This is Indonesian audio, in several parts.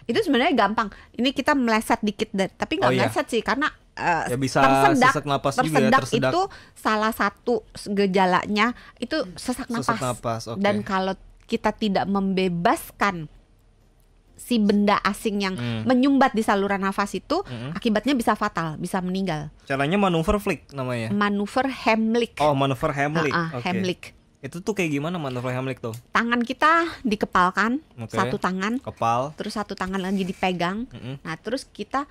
Itu sebenarnya gampang. Ini kita meleset dikit tapi nggak meleset sih karena ya bisa sesak napas juga ya, tersedak itu salah satu gejalanya itu sesak napas. Okay. Dan kalau kita tidak membebaskan si benda asing yang menyumbat di saluran nafas itu, akibatnya bisa fatal, bisa meninggal. Caranya manuver Flick namanya. Manuver Heimlich. Oh, manuver Heimlich. Heimlich. Itu tuh kayak gimana manuver Heimlich tuh? Tangan kita dikepalkan, satu tangan, kepal, terus satu tangan lagi dipegang. Nah, terus kita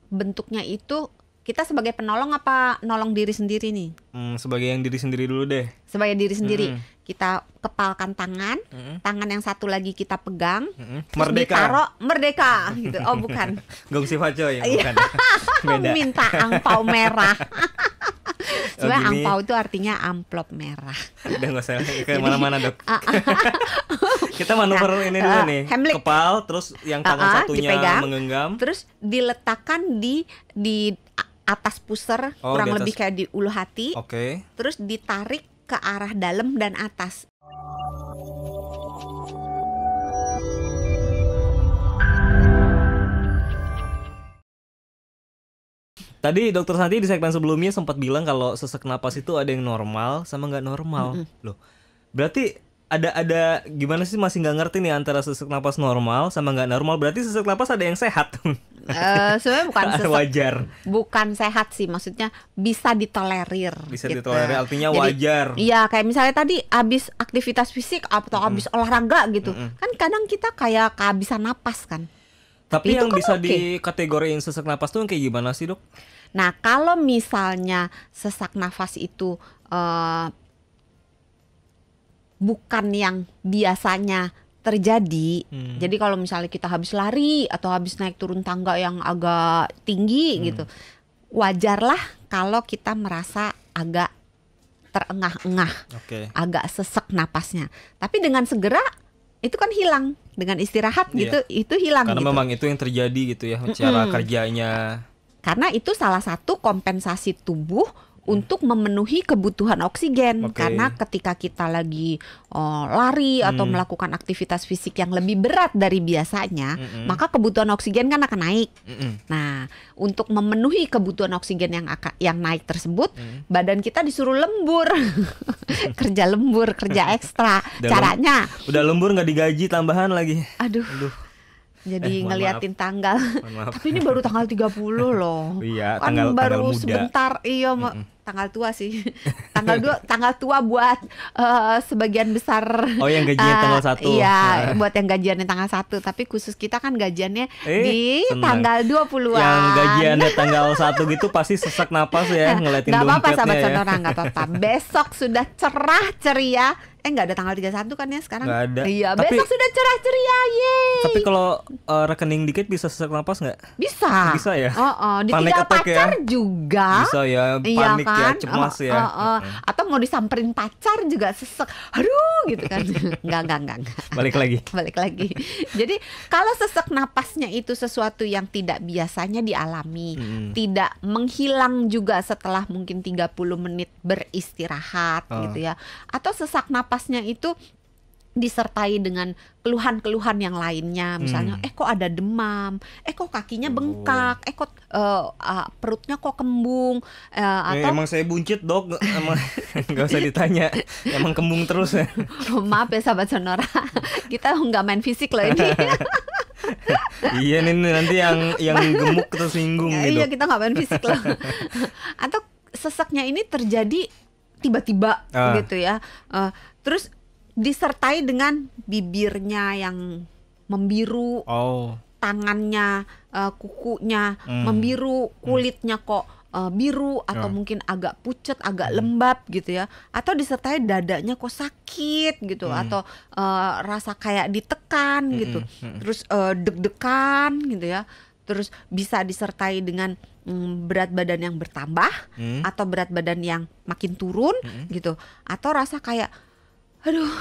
bentuknya itu kita sebagai penolong apa nolong diri sendiri nih? Sebagai yang diri sendiri dulu deh. Sebagai diri sendiri. Kita kepalkan tangan, tangan yang satu lagi kita pegang, terus ditaruh merdeka gitu. Oh, bukan. Gongsi Faco ya, bukan. Beda. Minta angpau merah. Sebenarnya angpau itu artinya amplop merah. Udah nggak usah ke mana-mana dok. Kita manuver ini dulu nih. Heimlich. Kepal, terus yang tangan satunya dipegang, menggenggam. Terus diletakkan di atas pusar, kurang lebih kayak di ulu hati. Oke. Terus ditarik ke arah dalam dan atas. Tadi Dokter Santi di segmen sebelumnya sempat bilang kalau sesak napas itu ada yang normal sama nggak normal. Loh, berarti ada gimana sih, masih nggak ngerti nih antara sesak napas normal sama nggak normal. Berarti sesak napas ada yang sehat. Sebenarnya bukan sesak, wajar. Bukan sehat sih, maksudnya bisa ditolerir. Bisa gitu. ditolerir, artinya wajar. Iya, kayak misalnya tadi abis aktivitas fisik atau abis olahraga gitu, kan kadang kita kayak kehabisan napas kan. Tapi yang kan bisa dikategoriin sesak napas tuh kayak gimana sih dok? Nah, kalau misalnya sesak nafas itu bukan yang biasanya terjadi, jadi kalau misalnya kita habis lari atau habis naik turun tangga yang agak tinggi gitu, wajarlah kalau kita merasa agak terengah-engah, agak sesak napasnya. Tapi dengan segera itu kan hilang, dengan istirahat gitu, itu hilang. Karena gitu. Memang itu yang terjadi gitu ya, cara kerjanya. Karena itu salah satu kompensasi tubuh untuk memenuhi kebutuhan oksigen. Karena ketika kita lagi lari atau melakukan aktivitas fisik yang lebih berat dari biasanya, maka kebutuhan oksigen kan akan naik. Nah, untuk memenuhi kebutuhan oksigen yang naik tersebut, badan kita disuruh lembur. Kerja lembur, kerja ekstra. Caranya udah lembur nggak digaji tambahan lagi. Aduh. Jadi ngeliatin tanggal. Tapi ini baru tanggal 30 loh. Iya, kan baru tanggal muda. Sebentar. Iya, tanggal tua sih. Tanggal tua buat sebagian besar. Oh, yang gajinya tanggal 1. Iya, buat yang gajiannya tanggal 1. Tapi khusus kita kan gajiannya di tanggal 20-an. Yang gajiannya tanggal 1 gitu pasti sesak napas ya, ngeliatin dompetnya. Gak apa-apa sahabat Sonora, gak apa-apa. Besok sudah cerah ceria. Nggak ada tanggal 31 kan ya sekarang? Nggak ada. Iya, besok sudah cerah ceria, yeay. Tapi kalau rekening dikit bisa sesak napas nggak? Bisa. Bisa ya? Ditinggal pacar juga. Bisa ya, panik kan? Ya, cemas ya. Atau mau disamperin pacar juga sesek. Aduh, gitu kan. Enggak. Balik lagi. Jadi kalau sesak napasnya itu sesuatu yang tidak biasanya dialami, tidak menghilang juga setelah mungkin 30 menit beristirahat gitu ya. Atau sesak napasnya itu disertai dengan keluhan-keluhan yang lainnya, misalnya kok ada demam, kok kakinya bengkak, kok perutnya kok kembung, atau emang saya buncit dok, emang nggak usah ditanya, emang kembung terus ya. Maaf ya sahabat Sonora, kita nggak main fisik loh ini. Iya nih nanti yang gemuk tersinggung gitu. Iya, kita nggak main fisik loh. Atau sesaknya ini terjadi tiba-tiba gitu ya, terus disertai dengan bibirnya yang membiru, tangannya, kukunya membiru, kulitnya kok biru atau mungkin agak pucat, agak lembab gitu ya, atau disertai dadanya kok sakit gitu, atau rasa kayak ditekan gitu, terus deg-degan gitu ya, terus bisa disertai dengan berat badan yang bertambah atau berat badan yang makin turun gitu, atau rasa kayak aduh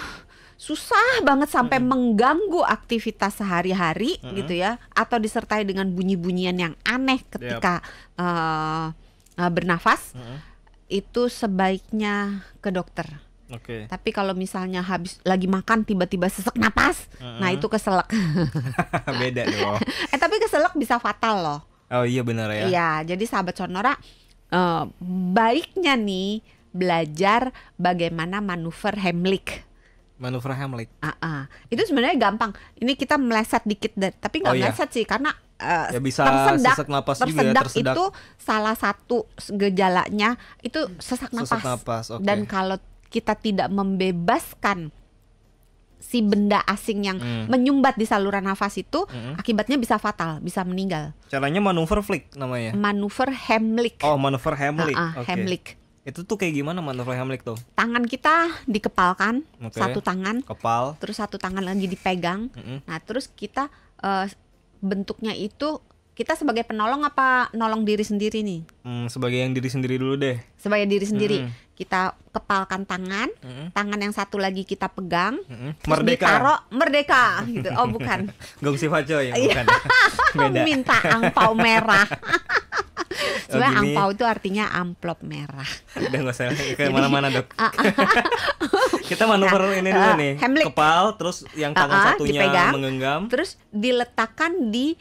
susah banget sampai mengganggu aktivitas sehari-hari gitu ya, atau disertai dengan bunyi-bunyian yang aneh ketika bernafas, itu sebaiknya ke dokter. Oke. Tapi kalau misalnya habis lagi makan tiba-tiba sesek napas, nah itu keselak. Beda dong. Tapi keselak bisa fatal loh. Oh iya benar ya. Iya, jadi sahabat Sonora, baiknya nih belajar bagaimana manuver Heimlich. Manuver Heimlich. Itu sebenarnya gampang. Ini kita meleset dikit, tapi nggak meleset sih karena ya bisa sesak napas juga ya, tersedak. Itu salah satu gejalanya itu sesak napas. Sesak napas, okay. Dan kalau kita tidak membebaskan si benda asing yang menyumbat di saluran nafas itu, akibatnya bisa fatal, bisa meninggal. Caranya manuver Flick namanya. Manuver Heimlich. Oh, manuver Heimlich. Okay. Heimlich. Itu tuh kayak gimana manuver Heimlich tuh? Tangan kita dikepalkan, satu tangan, kepal, terus satu tangan lagi dipegang. Nah, terus kita bentuknya itu kita sebagai penolong apa nolong diri sendiri nih? Sebagai yang diri sendiri dulu deh. Sebagai diri sendiri. Kita kepalkan tangan, tangan yang satu lagi kita pegang, terus ditaruh merdeka gitu. Oh bukan. Gongsi Faco ya, bukan. Beda. Minta angpau merah. Sebenarnya angpau itu artinya amplop merah. Udah nggak usah ke mana-mana dok. Kita manuver ini dulu nih. Heimlich. Kepal, terus yang tangan satunya dipegang, menggenggam. Terus diletakkan di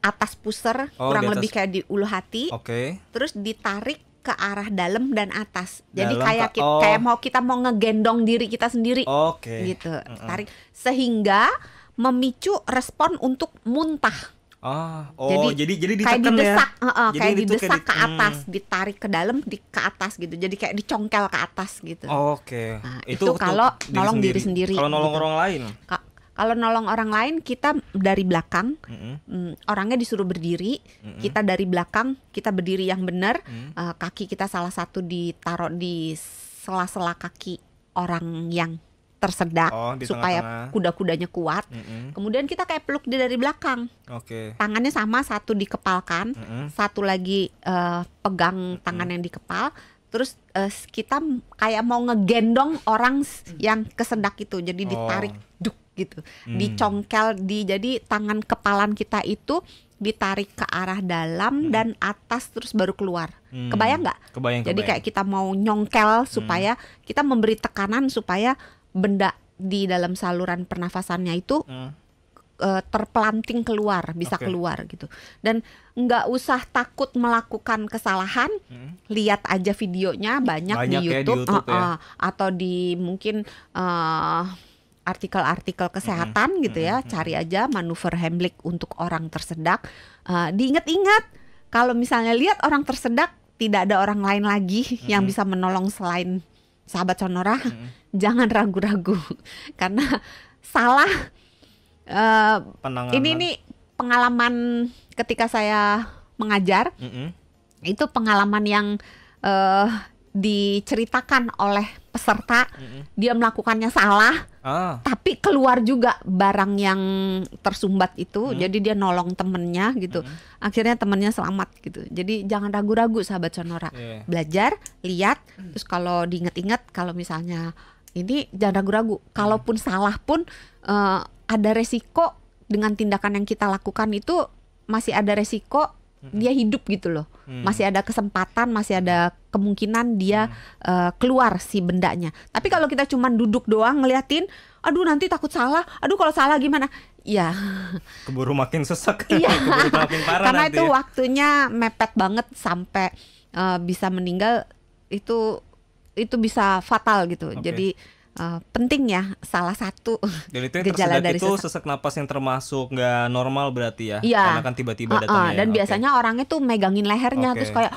atas pusar, kurang lebih kayak di ulu hati. Oke. Terus ditarik ke arah dalam dan atas. Jadi Dalam kayak kita mau ngegendong diri kita sendiri. Oke. Gitu. Tarik sehingga memicu respon untuk muntah. Jadi kayak didesak, ya. Kayak didesak ke atas, ditarik ke dalam, ke atas gitu. Jadi kayak dicongkel ke atas gitu. Oke. Nah, itu kalau nolong diri sendiri. Kalau nolong gitu. orang lain? Kalau nolong orang lain kita dari belakang, orangnya disuruh berdiri, kita dari belakang, kita berdiri yang benar, kaki kita salah satu ditaruh di sela-sela kaki orang yang tersedak supaya kuda-kudanya kuat. Kemudian kita kayak peluk dia dari belakang. Tangannya sama, satu dikepalkan, satu lagi pegang tangan yang dikepal. Terus kita kayak mau ngegendong orang yang kesedak itu, jadi ditarik, duk gitu, dicongkel, jadi tangan kepalan kita itu ditarik ke arah dalam dan atas terus baru keluar. Kebayang nggak? Jadi kayak kita mau nyongkel supaya kita memberi tekanan supaya benda di dalam saluran pernafasannya itu terpelanting keluar, bisa keluar gitu. Dan nggak usah takut melakukan kesalahan, lihat aja videonya banyak di YouTube, ya. Atau di mungkin artikel-artikel kesehatan gitu ya, cari aja manuver Heimlich untuk orang tersedak. Diingat-ingat kalau misalnya lihat orang tersedak tidak ada orang lain lagi yang bisa menolong selain sahabat Sonora, jangan ragu-ragu karena salah. Ini pengalaman ketika saya mengajar, itu pengalaman yang diceritakan oleh peserta. Dia melakukannya salah, tapi keluar juga barang yang tersumbat itu. Jadi dia nolong temennya gitu. Akhirnya temennya selamat gitu. Jadi jangan ragu-ragu sahabat Sonora. Belajar, lihat, terus kalau diingat-ingat, kalau misalnya ini jangan ragu-ragu. Kalaupun salah pun ada resiko dengan tindakan yang kita lakukan itu, masih ada resiko dia hidup gitu loh. Masih ada kesempatan, masih ada kemungkinan dia keluar si bendanya. Tapi kalau kita cuma duduk doang ngeliatin, aduh nanti takut salah, aduh kalau salah gimana? Ya keburu makin sesak. Iya. Keburu makin parah. Karena nanti itu waktunya mepet banget sampai bisa meninggal, itu bisa fatal gitu. Jadi penting ya, salah satu dan itu yang gejala dari itu sesak napas yang termasuk nggak normal berarti ya, karena kan tiba-tiba datangnya. Dan biasanya orangnya tuh megangin lehernya, terus kayak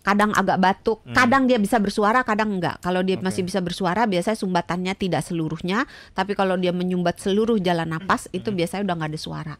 kadang agak batuk, kadang dia bisa bersuara, kadang enggak. Kalau dia masih bisa bersuara, biasanya sumbatannya tidak seluruhnya, tapi kalau dia menyumbat seluruh jalan napas itu biasanya udah nggak ada suara.